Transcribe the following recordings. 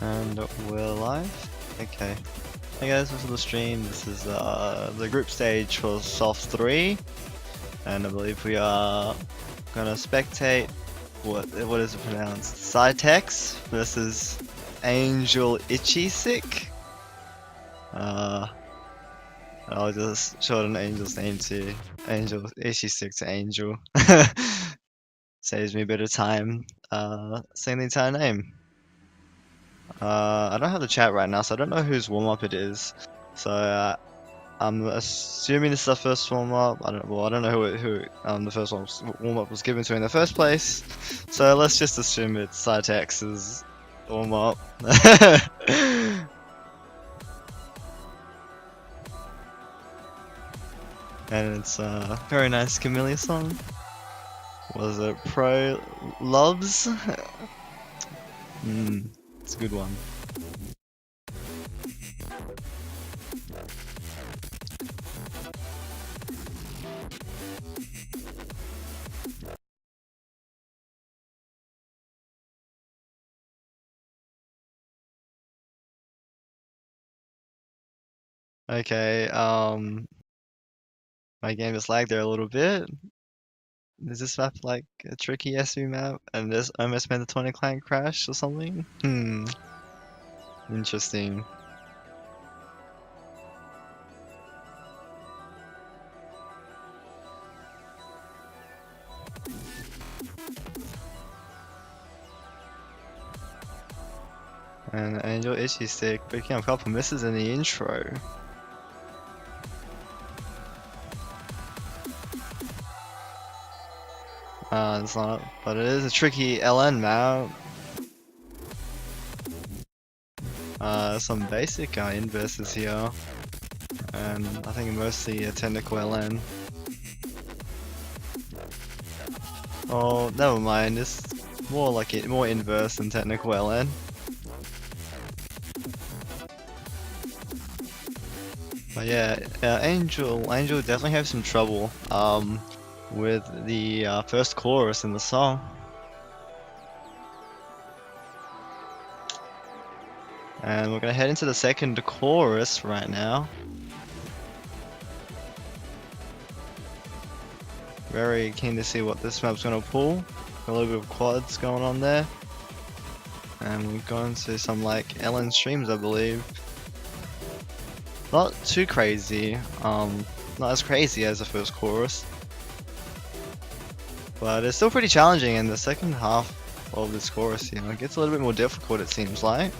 And we're live? Okay. Hey guys, welcome to the stream. This is the group stage for SOFT3. And I believe we are gonna spectate what is it pronounced? Cytex versus Angel Itchy Sick. I'll just shorten Angel's name to Angel Itchy Sick to Angel. Saves me a bit of time saying the entire name. I don't have the chat right now, so I don't know whose warm-up it is. So I'm assuming this is the first warm-up. I don't know who the first warm-up was given to in the first place. So let's just assume it's Cytex's warm-up. And it's a very nice Camellia song. Was it Pro Loves? It's a good one. Okay, my game just lagged there a little bit. Is this map like a tricky SV map and this almost made the 20 client crash or something? Interesting. And Angel Itchy Stick picking up a couple misses in the intro. It's not, but it is a tricky LN map. Some basic inverses here, and I think mostly a technical LN. Oh, never mind. It's more like more inverse than technical LN. But yeah, Angel definitely have some trouble with the first chorus in the song. And we're gonna head into the second chorus right now. Very keen to see what this map's gonna pull. A little bit of quads going on there. And we've gone to some like Ellen streams, I believe. Not too crazy, not as crazy as the first chorus. But it's still pretty challenging in the second half of this chorus, you know, it gets a little bit more difficult, it seems like.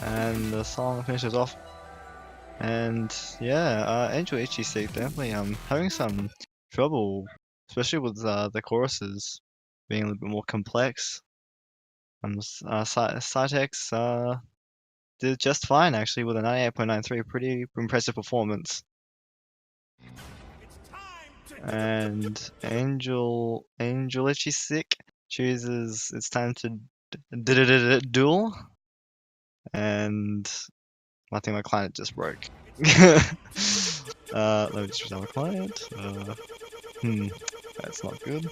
And the song finishes off. And yeah, Angel Itchy Stick definitely having some trouble, especially with the choruses being a little bit more complex. Cytex did just fine actually with a 98.93, pretty impressive performance. And Angel Itchy Sick chooses it's time to duel. And I think my client just broke. Let me just restart my client. That's not good.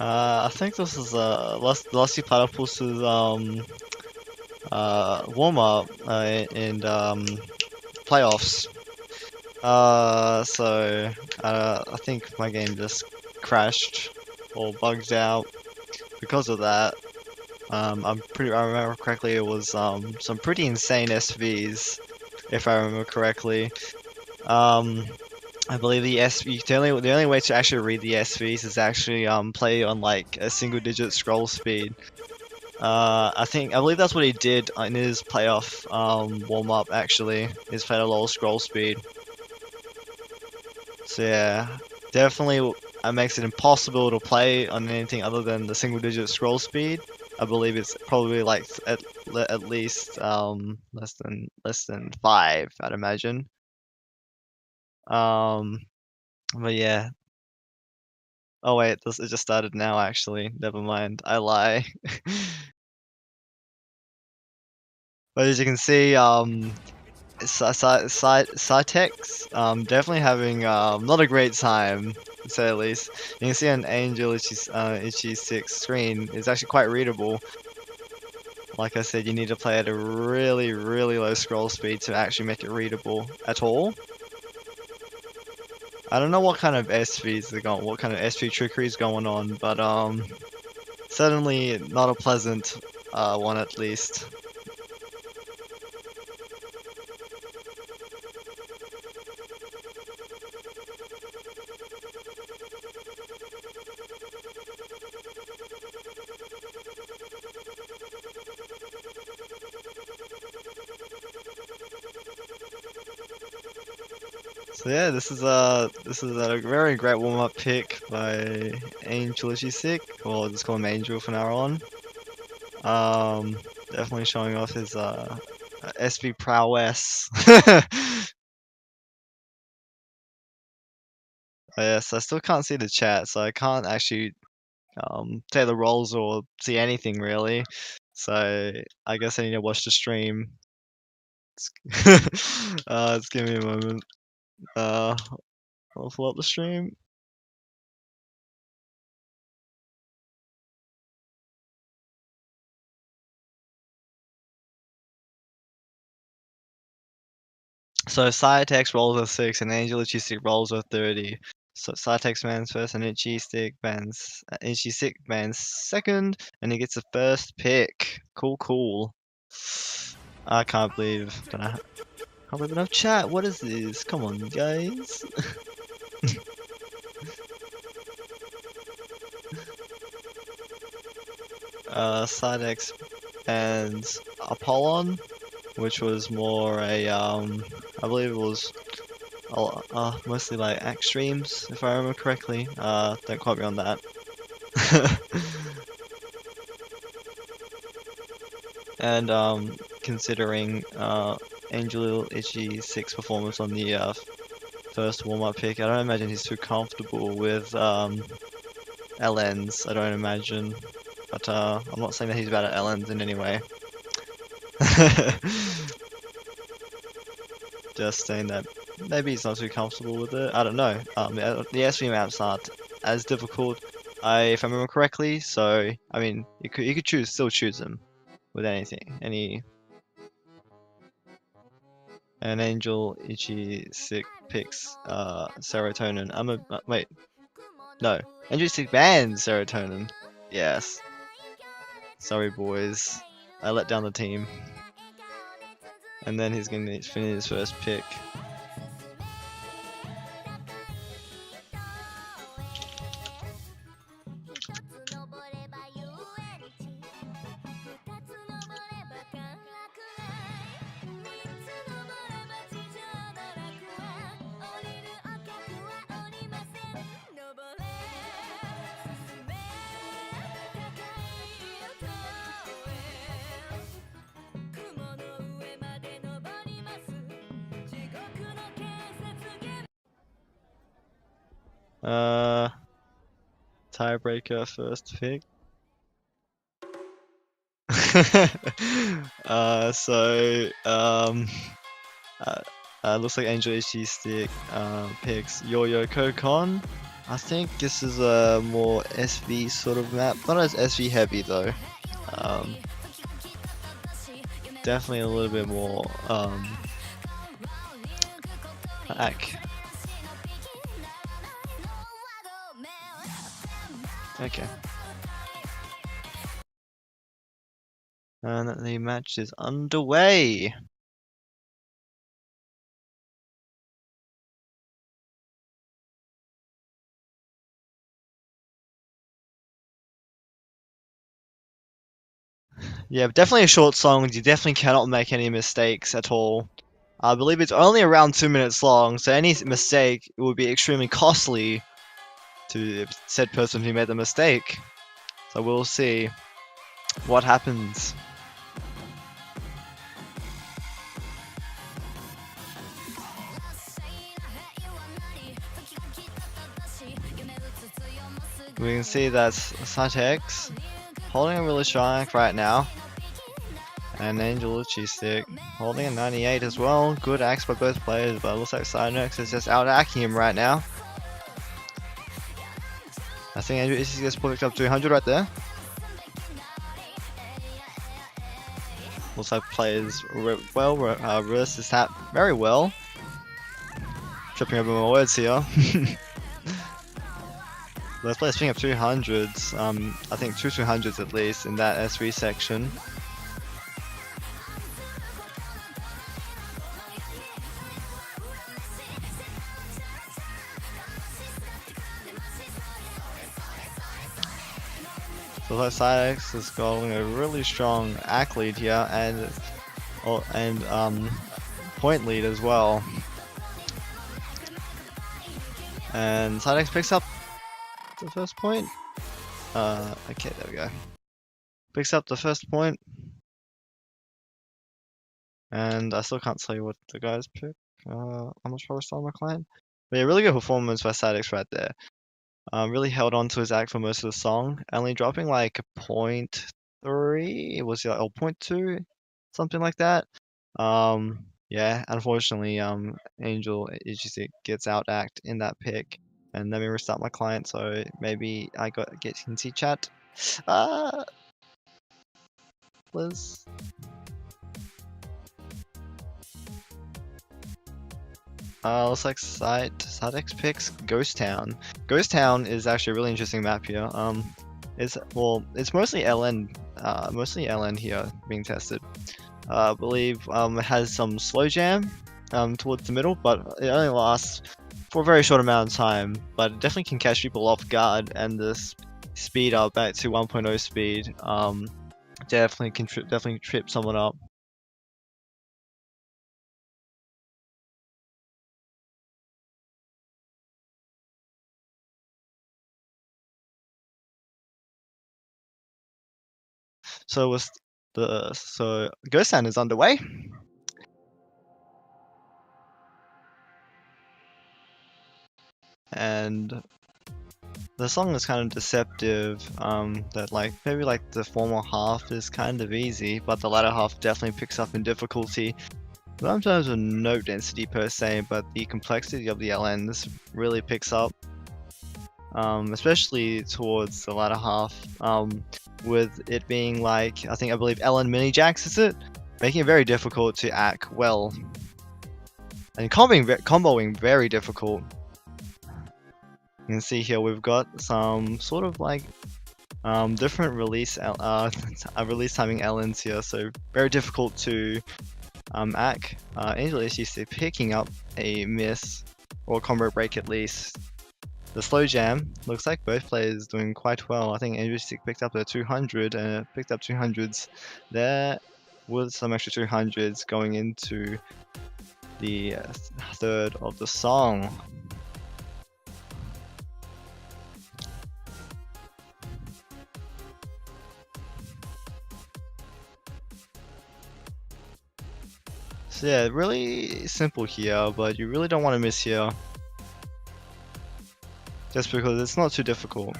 I think this is Lusty Platypus's warm up in playoffs. So I think my game just crashed or bugged out because of that. I remember correctly, it was some pretty insane SVs, if I remember correctly. I believe the only way to actually read the SVs is actually play on like a single digit scroll speed. I believe that's what he did in his playoff warm up actually, is played a low scroll speed. So yeah, definitely it makes it impossible to play on anything other than the single digit scroll speed. I believe it's probably like at least less than 5, I'd imagine. Um, but yeah. Oh wait, this it just started now actually. Never mind. I lie. But as you can see, Cytex definitely having not a great time, to say the least. You can see on Angel Itchy 6 screen, it's actually quite readable. Like I said, you need to play at a really, really low scroll speed to actually make it readable at all. I don't know what kind of what kind of SV trickery is going on, but certainly not a pleasant one at least. So yeah, this is a very great warm up pick by Angel Ishisick, or I'll just call him Angel from now on. Definitely showing off his SV prowess. Yes, I still can't see the chat, so I can't actually say the roles or see anything really. So I guess I need to watch the stream. Just give me a moment. Uh, I'll pull up the stream. So Cytex rolls a 6 and Angel Itchy Stick rolls a 30. So Cytex bans first and Itchy Stick bans second, and he gets the first pick. Cool, cool. I can't believe can't believe enough chat. What is this? Come on, guys. Cytex and Apollon, which was more a I believe it was mostly like act streams, if I remember correctly. Don't quote me on that. And considering Angel Itchy 6 performance on the first warm-up pick, I don't imagine he's too comfortable with LNs. I don't imagine, but I'm not saying that he's bad at LNs in any way. Just saying that maybe he's not too comfortable with it. I don't know. The SV maps aren't as difficult, if I remember correctly. So I mean, you could still choose them with anything, an Angel Itchy Sick picks serotonin. Wait, no, Angel Sick bans serotonin. Yes, sorry boys, I let down the team. And then he's gonna finish his first pick. Tiebreaker first pick. Looks like Angel Itchy Stick picks Yo-Yo Kokon. I think this is a more SV sort of map, not as SV heavy though. Definitely a little bit more ac. Okay. And the match is underway. Yeah, definitely a short song. You definitely cannot make any mistakes at all. I believe it's only around 2 minutes long, so any mistake would be extremely costly to said person who made the mistake. So we'll see. What happens? We can see that SOFT3 holding a really strong act right now. And Angel Uchi stick holding a 98 as well. Good acts by both players, but it looks like SOFT3 is just out-acting him right now. I think Angel Uchi gets picked up 200 right there. Looks like players reverse this tap very well. Tripping over my words here. Let's play picking up 200s. I think two 200s at least in that S3 section. So that SOFT3 is going a really strong act lead here and point lead as well. And SOFT3 picks up the first point. Okay, there we go. Picks up the first point. And I still can't tell you what the guys pick. How much power still on my client? But yeah, really good performance by SOFT3 right there. Really held on to his act for most of the song, only dropping like 0.3, was it, or 0.2, something like that. Yeah, unfortunately, Angel Ichisi gets out act in that pick, and let me restart my client so maybe I can see chat. Liz. Looks like SOFT3 picks Ghost Town. Ghost Town is actually a really interesting map here. It's mostly LN here being tested. I believe it has some slow jam towards the middle, but it only lasts for a very short amount of time. But it definitely can catch people off guard, and this speed up back to 1.0 speed definitely can trip someone up. So Ghost Town is underway. And the song is kind of deceptive, that maybe the former half is kind of easy, but the latter half definitely picks up in difficulty. Not in terms of note density per se, but the complexity of the LNs really picks up, especially towards the latter half, with it being I believe LN mini jacks is it, making it very difficult to act well, and comboing very difficult. You can see here we've got some sort of different release timing LNs here, so very difficult to act. Angel Ichisi picking up a miss or combo break at least. The slow jam looks like both players doing quite well. I think Angel Ichisi picked up a 200 and picked up 200s there with some extra 200s going into the third of the song. So yeah, really simple here, but you really don't want to miss here. Just because it's not too difficult.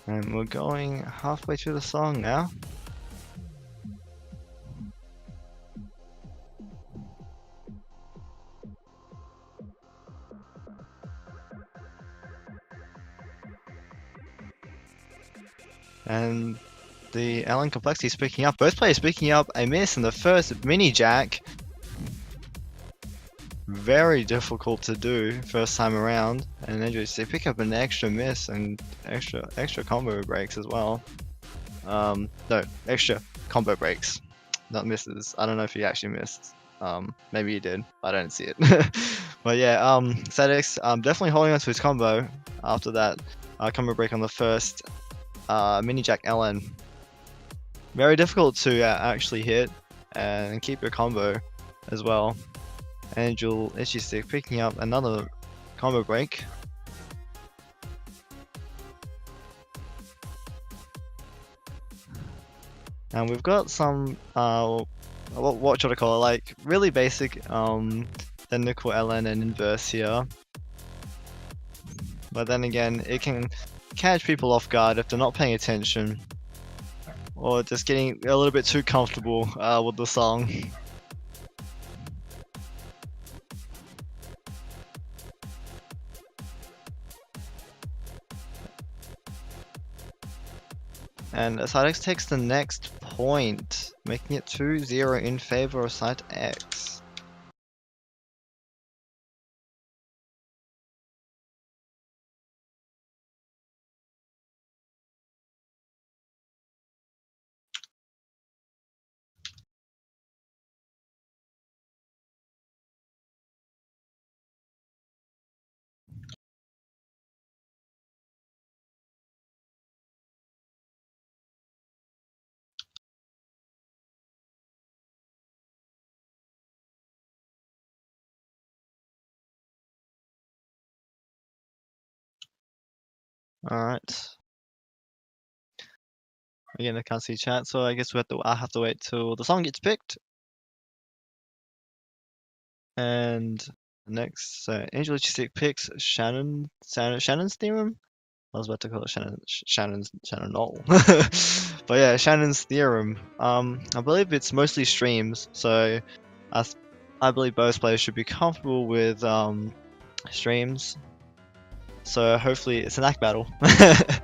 And we're going halfway through the song now. And the LN complexity is picking up. Both players picking up a miss in the first mini jack. Very difficult to do first time around. And then they pick up an extra miss and extra combo breaks as well. No, extra combo breaks, not misses. I don't know if he actually missed. Maybe he did. I don't see it. But yeah, SOFT3 definitely holding on to his combo after that combo break on the first mini jack LN. Very difficult to actually hit and keep your combo as well. Angel Ichisi picking up another combo break. And we've got some what should I call it? Like really basic technical LN and inverse here. But then again, it can catch people off guard if they're not paying attention or just getting a little bit too comfortable with the song. And side X takes the next point, making it 2-0 in favor of side X. Alright. Again, I can't see chat, so I guess I have to wait till the song gets picked. And next, so Angel Stick picks Shannon's theorem. I was about to call it Shannon Knoll. But yeah, Shannon's theorem. I believe it's mostly streams, so I believe both players should be comfortable with streams. So hopefully it's an act battle. I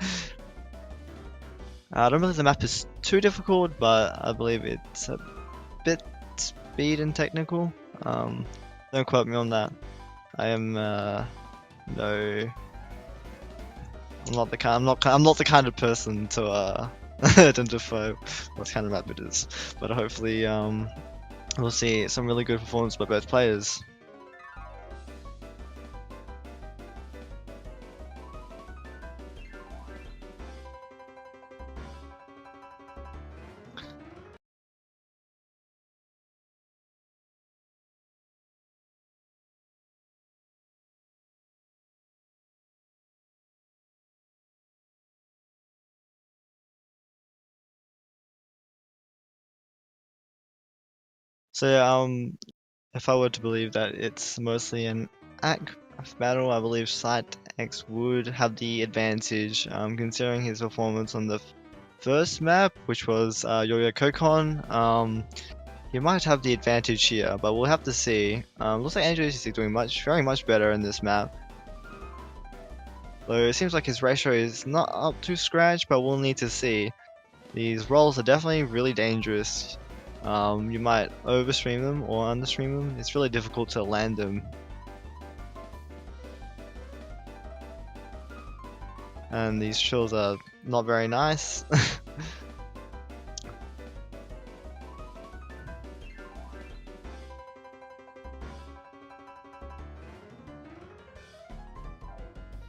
don't believe the map is too difficult, but I believe it's a bit speed and technical. Don't quote me on that. I am no. I'm not the kind of person to identify what kind of map it is. But hopefully we'll see some really good performance by both players. So yeah, if I were to believe that it's mostly an act battle, I believe side X would have the advantage, considering his performance on the first map, which was Yo-Yo Kokon. He might have the advantage here, but we'll have to see. Looks like Andrew is doing very much better in this map. Though it seems like his ratio is not up to scratch, but we'll need to see. These rolls are definitely really dangerous. You might overstream them or understream them. It's really difficult to land them. And these chills are not very nice.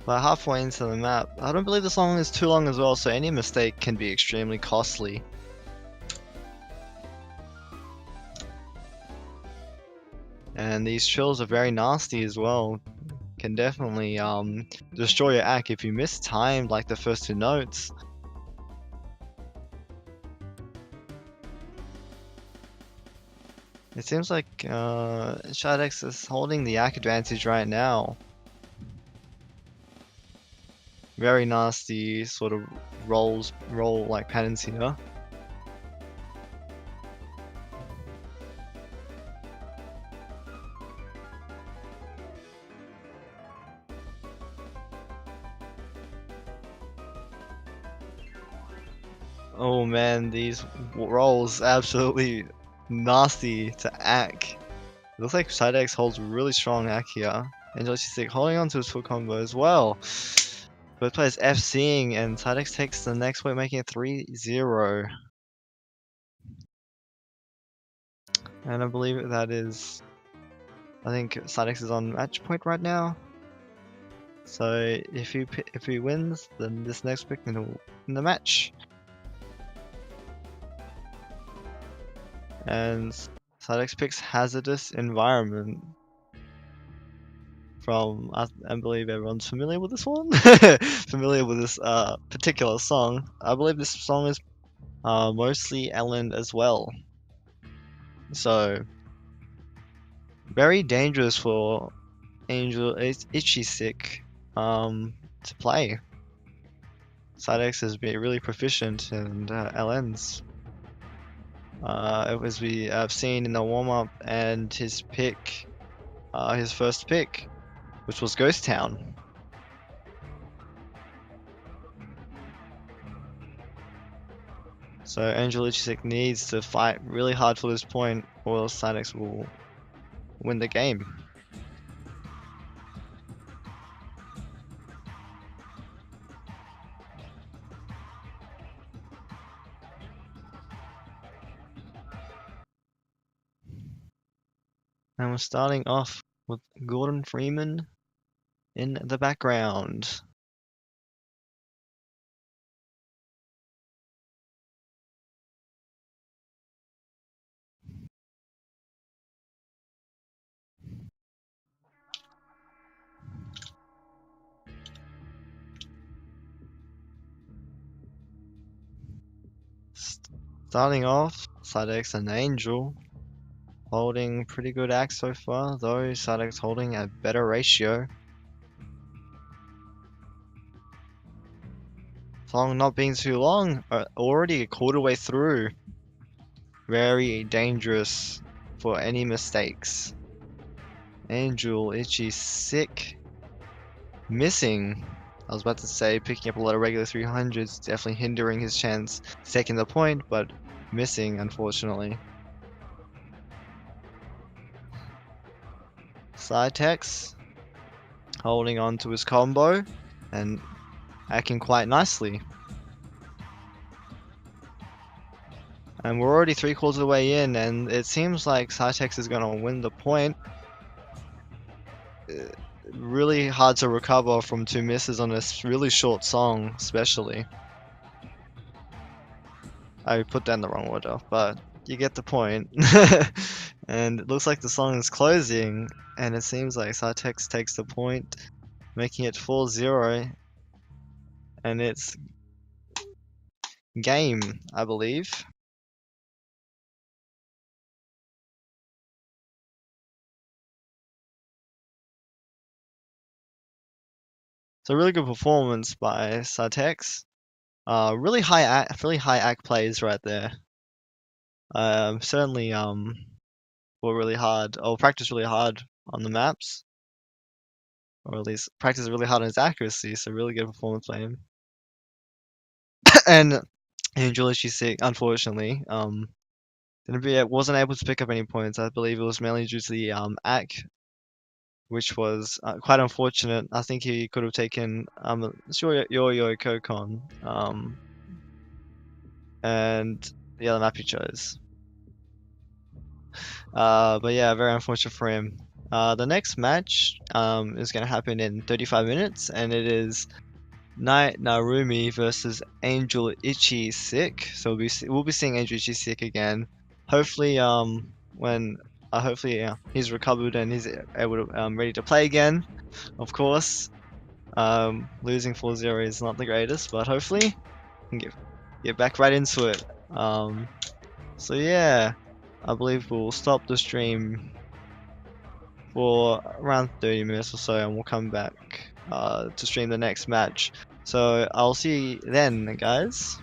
But halfway into the map, I don't believe the song is too long as well, so any mistake can be extremely costly. And these trills are very nasty as well. Can definitely destroy your act if you miss time like the first two notes. It seems like Shadex is holding the act advantage right now. Very nasty sort of roll like patterns here. Oh man, these rolls absolutely nasty to act. It looks like Shadex holds really strong act here. Angel Stick holding on to his full combo as well. Both players FCing and Sidex takes the next point, making it 3-0. And I believe that is, I think Sidex is on match point right now. So if he wins, then this next pick will win the match. And Sidex picks Hazardous Environment. From, I believe everyone's familiar with this one. Familiar with this particular song. I believe this song is mostly Ellen as well. So very dangerous for Angel Ichisick to play. Sidex has been really proficient in LNs. As we have seen in the warm-up and his pick, his first pick, which was Ghost Town. So Angel Ichisick needs to fight really hard for this point, or else Sidex will win the game. And we're starting off with Gordon Freeman in the background. Starting off, Sidex and Angel holding pretty good axe so far, though Sidex holding a better ratio. Song not being too long, already a quarter way through. Very dangerous for any mistakes. Angel Ichisick missing. I was about to say picking up a lot of regular 300s, definitely hindering his chance taking the point, but missing unfortunately. Sidex holding on to his combo and hacking quite nicely. And we're already 3/4 of the way in, and it seems like Sidex is going to win the point. Really hard to recover from 2 misses on a really short song, especially. I put that in the wrong order, but you get the point. And it looks like the song is closing, and it seems like Sidex takes the point, making it 4-0, and it's game, I believe. So really good performance by Sidex. Really high act plays right there. Certainly work really hard, or practice really hard on the maps, or at least practice really hard on his accuracy. So really good performance by him. And Angel Ichisick, unfortunately, wasn't able to pick up any points. I believe it was mainly due to the AC, which was quite unfortunate. I think he could have taken sure Yo-Yo Kokon, and the other map he chose. But yeah, very unfortunate for him. The next match is going to happen in 35 minutes, and it is Night Narumi versus Angel Ichisick. So we'll be seeing Angel Ichisick again. Hopefully, when hopefully he's recovered and he's able to ready to play again. Of course, losing 4-0 is not the greatest, but hopefully we can get back right into it. So yeah, I believe we'll stop the stream for around 30 minutes or so, and we'll come back to stream the next match. So I'll see you then, guys.